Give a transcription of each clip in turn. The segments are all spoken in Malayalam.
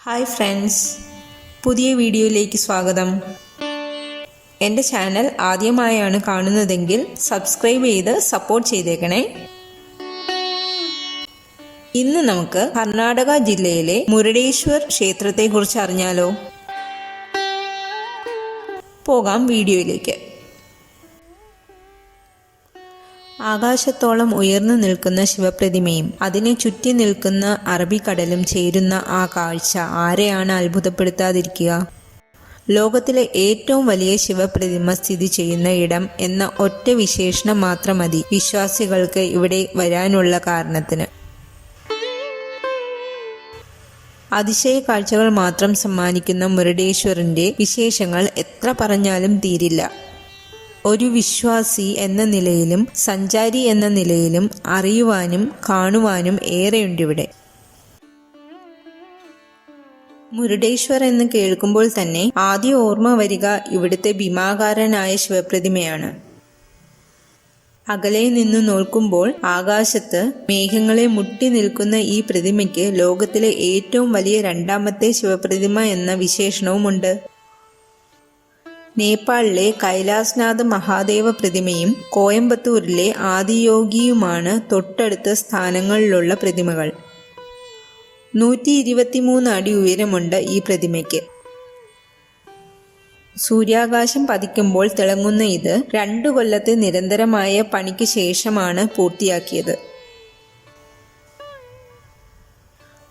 ഹായ് ഫ്രണ്ട്സ്, പുതിയ വീഡിയോയിലേക്ക് സ്വാഗതം. എൻ്റെ ചാനൽ ആദ്യമായാണ് കാണുന്നതെങ്കിൽ സബ്സ്ക്രൈബ് ചെയ്ത് സപ്പോർട്ട് ചെയ്തേക്കണേ. ഇന്ന് നമുക്ക് കർണാടക ജില്ലയിലെ മുരുടേശ്വർ ക്ഷേത്രത്തെക്കുറിച്ച് അറിഞ്ഞാലോ? പോകാം വീഡിയോയിലേക്ക്. ആകാശത്തോളം ഉയർന്നു നിൽക്കുന്ന ശിവപ്രതിമയും അതിനെ ചുറ്റി നിൽക്കുന്ന അറബിക്കടലും ചേരുന്ന ആ കാഴ്ച ആരെയാണ് അത്ഭുതപ്പെടുത്താതിരിക്കുക? ലോകത്തിലെ ഏറ്റവും വലിയ ശിവപ്രതിമ സ്ഥിതി ചെയ്യുന്ന ഇടം എന്ന ഒറ്റ വിശേഷണം മാത്രം മതി വിശ്വാസികൾക്ക് ഇവിടെ വരാനുള്ള കാരണത്തിന്. അതിശയ കാഴ്ചകൾ മാത്രം സമ്മാനിക്കുന്ന മുരുടേശ്വറിന്റെ വിശേഷങ്ങൾ എത്ര പറഞ്ഞാലും തീരില്ല. ഒരു വിശ്വാസി എന്ന നിലയിലും സഞ്ചാരി എന്ന നിലയിലും അറിയുവാനും കാണുവാനും ഏറെയുണ്ടിവിടെ. മുരുടേശ്വർ എന്ന് കേൾക്കുമ്പോൾ തന്നെ ആദ്യ ഓർമ്മ വരിക ഇവിടുത്തെ ഭീമാകാരനായ ശിവപ്രതിമയാണ്. അകലെ നിന്ന് നോക്കുമ്പോൾ ആകാശത്ത് മേഘങ്ങളെ മുട്ടി നിൽക്കുന്ന ഈ പ്രതിമയ്ക്ക് ലോകത്തിലെ ഏറ്റവും വലിയ രണ്ടാമത്തെ ശിവപ്രതിമ എന്ന വിശേഷണവുമുണ്ട്. നേപ്പാളിലെ കൈലാസ്നാഥ് മഹാദേവ പ്രതിമയും കോയമ്പത്തൂരിലെ ആദിയോഗിയുമാണ് തൊട്ടടുത്ത സ്ഥാനങ്ങളിലുള്ള പ്രതിമകൾ. 123 അടി ഉയരമുണ്ട് ഈ പ്രതിമയ്ക്ക്. സൂര്യാകാശം പതിക്കുമ്പോൾ തിളങ്ങുന്ന ഇത് 2 കൊല്ലത്തെ നിരന്തരമായ പണിക്ക് ശേഷമാണ് പൂർത്തിയാക്കിയത്.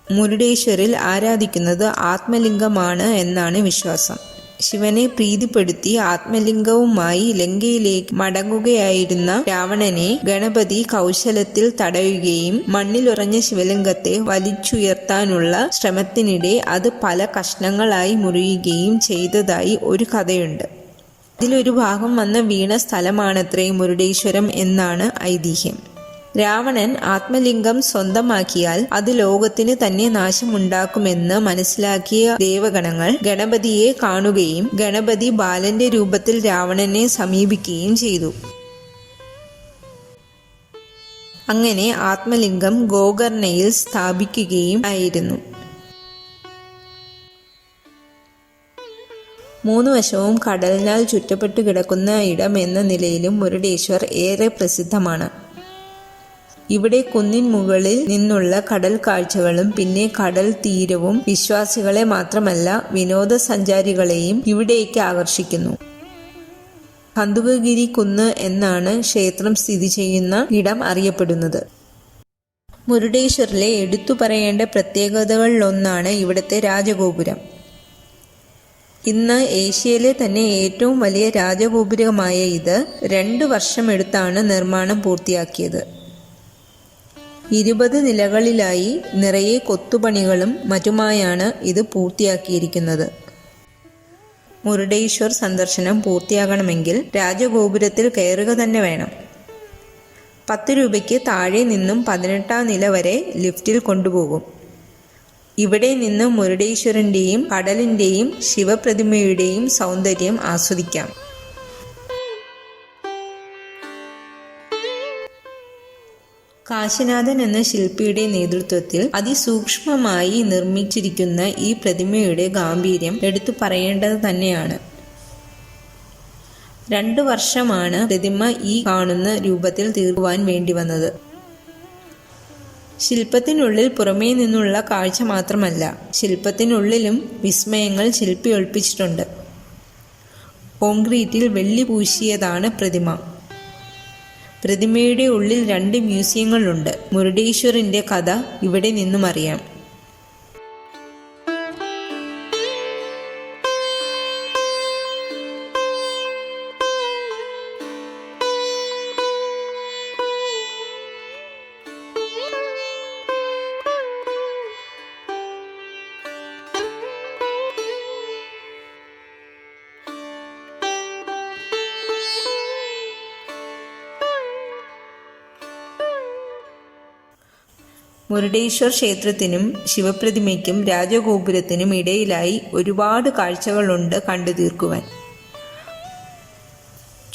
മുരുടേശ്വരിൽ ആരാധിക്കുന്നത് ആത്മലിംഗമാണ് എന്നാണ് വിശ്വാസം. ശിവനെ പ്രീതിപ്പെടുത്തി ആത്മലിംഗവുമായി ലങ്കയിലേക്ക് മടങ്ങുകയായിരുന്ന രാവണനെ ഗണപതി കൗശലത്തിൽ തടയുകയും മണ്ണിലുറഞ്ഞ ശിവലിംഗത്തെ വലിച്ചുയർത്താനുള്ള ശ്രമത്തിനിടെ അത് പല കഷ്ണങ്ങളായി മുറിയുകയും ചെയ്തതായി ഒരു കഥയുണ്ട്. ഇതിലൊരു ഭാഗം വന്ന് വീണ സ്ഥലമാണത്രേ മുരുടേശ്വരം എന്നാണ് ഐതിഹ്യം. രാവണൻ ആത്മലിംഗം സ്വന്തമാക്കിയാൽ അത് ലോകത്തിന് തന്നെ നാശമുണ്ടാക്കുമെന്ന് മനസ്സിലാക്കിയ ദേവഗണങ്ങൾ ഗണപതിയെ കാണുകയും ഗണപതി ബാലന്റെ രൂപത്തിൽ രാവണനെ സമീപിക്കുകയും ചെയ്തു. അങ്ങനെ ആത്മലിംഗം ഗോകർണയിൽ സ്ഥാപിക്കുകയും ആയിരുന്നു. 3 വശവും കടലിനാൽ ചുറ്റപ്പെട്ടു കിടക്കുന്ന ഇടം എന്ന നിലയിലും മുരുടേശ്വർ ഏറെ പ്രസിദ്ധമാണ്. ഇവിടെ കുന്നിൻ മുകളിൽ നിന്നുള്ള കടൽ കാഴ്ചകളും പിന്നെ കടൽ തീരവും വിശ്വാസികളെ മാത്രമല്ല വിനോദസഞ്ചാരികളെയും ഇവിടേക്ക് ആകർഷിക്കുന്നു. കന്തുകഗിരി കുന്ന് എന്നാണ് ക്ഷേത്രം സ്ഥിതി ചെയ്യുന്ന ഇടം അറിയപ്പെടുന്നത്. മുരുടേശ്വറിലെ എടുത്തു പറയേണ്ട പ്രത്യേകതകളിലൊന്നാണ് ഇവിടുത്തെ രാജഗോപുരം. ഇന്ന് ഏഷ്യയിലെ തന്നെ ഏറ്റവും വലിയ രാജഗോപുരമായ ഇത് 2 വർഷമെടുത്താണ് നിർമ്മാണം പൂർത്തിയാക്കിയത്. 20 നിലകളിലായി നിറയെ കൊത്തുപണികളും മറ്റുമായാണ് ഇത് പൂർത്തിയാക്കിയിരിക്കുന്നത്. മുരുടേശ്വർ സന്ദർശനം പൂർത്തിയാകണമെങ്കിൽ രാജഗോപുരത്തിൽ കയറുക തന്നെ വേണം. 10 രൂപയ്ക്ക് താഴെ നിന്നും 18ാം നില വരെ ലിഫ്റ്റിൽ കൊണ്ടുപോകും. ഇവിടെ നിന്ന് മുരുടേശ്വരന്റെയും കടലിന്റെയും ശിവപ്രതിമയുടെയും സൗന്ദര്യം ആസ്വദിക്കാം. കാശിനാഥൻ എന്ന ശില്പിയുടെ നേതൃത്വത്തിൽ അതിസൂക്ഷ്മമായി നിർമ്മിച്ചിരിക്കുന്ന ഈ പ്രതിമയുടെ ഗാംഭീര്യം എടുത്തു പറയേണ്ടത് തന്നെയാണ്. 2 വർഷമാണ് പ്രതിമ ഈ കാണുന്ന രൂപത്തിൽ തീർക്കുവാൻ വേണ്ടി വന്നത്. ശില്പത്തിനുള്ളിൽ പുറമേ നിന്നുള്ള കാഴ്ച മാത്രമല്ല, ശില്പത്തിനുള്ളിലും വിസ്മയങ്ങൾ ശില്പി ഒളിപ്പിച്ചിട്ടുണ്ട്. കോൺക്രീറ്റിൽ വെള്ളി പൂശിയതാണ് പ്രതിമ. പ്രതിമയുടെ ഉള്ളിൽ 2 മ്യൂസിയങ്ങളുണ്ട്. മുരുടേശ്വറിന്റെ കഥ ഇവിടെ നിന്നും അറിയാം. മുരുടേശ്വർ ക്ഷേത്രത്തിനും ശിവപ്രതിമയ്ക്കും രാജഗോപുരത്തിനും ഇടയിലായി ഒരുപാട് കാഴ്ചകളുണ്ട് കണ്ടു തീർക്കുവാൻ.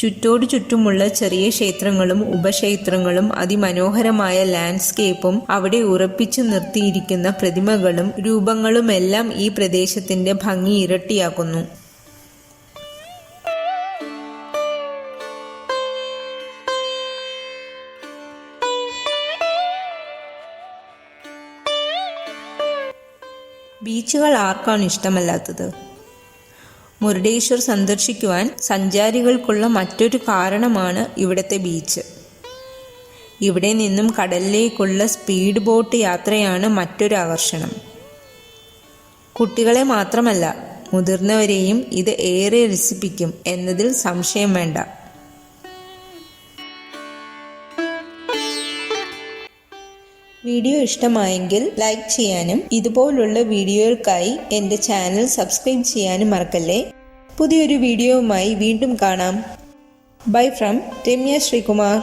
ചുറ്റോടു ചുറ്റുമുള്ള ചെറിയ ക്ഷേത്രങ്ങളും ഉപക്ഷേത്രങ്ങളും അതിമനോഹരമായ ലാൻഡ്സ്കേപ്പും അവിടെ ഉറപ്പിച്ചു നിർത്തിയിരിക്കുന്ന പ്രതിമകളും രൂപങ്ങളുമെല്ലാം ഈ പ്രദേശത്തിന്റെ ഭംഗി ഇരട്ടിയാക്കുന്നു. ബീച്ചുകൾ ആർക്കാണ് ഇഷ്ടമല്ലാത്തത്? മുരുഡേശ്വർ സന്ദർശിക്കുവാൻ സഞ്ചാരികൾക്കുള്ള മറ്റൊരു കാരണമാണ് ഇവിടുത്തെ ബീച്ച്. ഇവിടെ നിന്നും കടലിലേക്കുള്ള സ്പീഡ് ബോട്ട് യാത്രയാണ് മറ്റൊരു ആകർഷണം. കുട്ടികളെ മാത്രമല്ല, മുതിർന്നവരെയും ഇത് ഏറെ രസിപ്പിക്കും എന്നതിൽ സംശയം വേണ്ട. വീഡിയോ ഇഷ്ടമായെങ്കിൽ ലൈക്ക് ചെയ്യാനും ഇതുപോലുള്ള വീഡിയോകൾക്കായി എൻ്റെ ചാനൽ സബ്സ്ക്രൈബ് ചെയ്യാനും മറക്കല്ലേ. പുതിയൊരു വീഡിയോവുമായി വീണ്ടും കാണാം. Bye from Ramya Sreekumar.